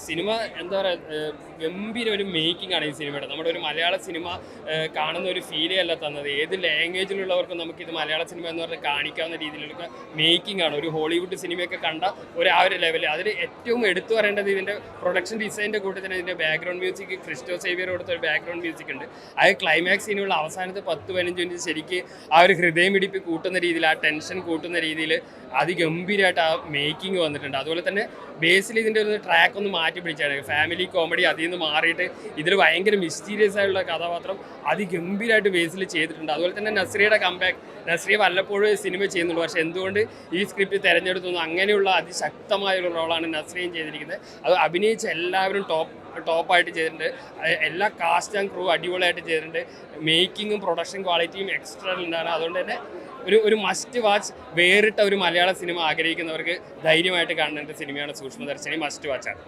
Cinema എന്താ പറയുക, ഗംഭീര ഒരു മേക്കിംഗ് ആണ് ഈ സിനിമയുടെ. നമ്മുടെ ഒരു മലയാള സിനിമ കാണുന്ന ഒരു ഫീലേ അല്ല തന്നത്. ഏത് ലാംഗ്വേജിലുള്ളവർക്കും നമുക്കിത് മലയാള സിനിമ എന്ന് പറഞ്ഞാൽ കാണിക്കാവുന്ന രീതിയിലുള്ള മേക്കിംഗ് ആണ്. ഒരു ഹോളിവുഡ് സിനിമയൊക്കെ കണ്ട ആ ഒരു ലെവലിൽ അതിൽ ഏറ്റവും എടുത്തു പറയേണ്ടത് ഇതിൻ്റെ പ്രൊഡക്ഷൻ ഡിസൈനിൻ്റെ കൂട്ടത്തിൽ ഇതിൻ്റെ ബാക്ക്ഗ്രൗണ്ട് മ്യൂസിക് ക്രിസ്റ്റോ സേവിയർ കൊടുത്ത ഒരു ബാക്ക്ഗ്രൗണ്ട് മ്യൂസിക് ഉണ്ട്. ആ ക്ലൈമാക്സ് സീനുള്ള അവസാനത്തെ 10-15 മിനിറ്റ് ശരിക്ക് ആ ഒരു ഹൃദയമിടിപ്പ് കൂട്ടുന്ന രീതിയിൽ, ആ ടെൻഷൻ കൂട്ടുന്ന രീതിയിൽ അതിഗംഭീരമായിട്ട് ആ മേക്കിംഗ് വന്നിട്ടുണ്ട്. അതുപോലെ തന്നെ ബേസിൽ ഇതിൻ്റെ ഒരു ട്രാക്ക് ഒന്ന് മാറ്റി പിടിച്ചാണ്. ഫാമിലി കോമഡി അതിൽ നിന്ന് മാറിയിട്ട് ഇതിൽ ഭയങ്കര മിസ്റ്റീരിയസ് ആയിട്ടുള്ള കഥാപാത്രം അതിഗംഭീരമായിട്ട് ബേസിൽ ചെയ്തിട്ടുണ്ട്. അതുപോലെ തന്നെ നസ്രിയയുടെ കംബാക്ക്. നസ്രിയ വല്ലപ്പോഴും സിനിമ ചെയ്യുന്നുള്ളൂ, പക്ഷേ എന്തുകൊണ്ട് ഈ സ്ക്രിപ്റ്റ് തിരഞ്ഞെടുത്തു അങ്ങനെയുള്ള അതിശക്തമായൊരു റോളാണ് നസ്രിയയും ചെയ്തിരിക്കുന്നത്. അത് അഭിനയിച്ച എല്ലാവരും ടോപ്പായിട്ട് ചെയ്തിട്ടുണ്ട്. എല്ലാ കാസ്റ്റ് ആൻഡ് ക്രൂ അടിപൊളിയായിട്ട് ചെയ്തിട്ടുണ്ട്. മേക്കിങ്ങും പ്രൊഡക്ഷൻ ക്വാളിറ്റിയും എക്സ്ട്രാ ഉണ്ടാണ്. അതുകൊണ്ട് തന്നെ ഒരു മസ്റ്റ് വാച്ച്, വേറിട്ട ഒരു മലയാള സിനിമ ആഗ്രഹിക്കുന്നവർക്ക് ധൈര്യമായിട്ട് കാണേണ്ട സിനിമയാണ് സൂക്ഷ്മദർശിനി. മസ്റ്റ് വാച്ചാണ്.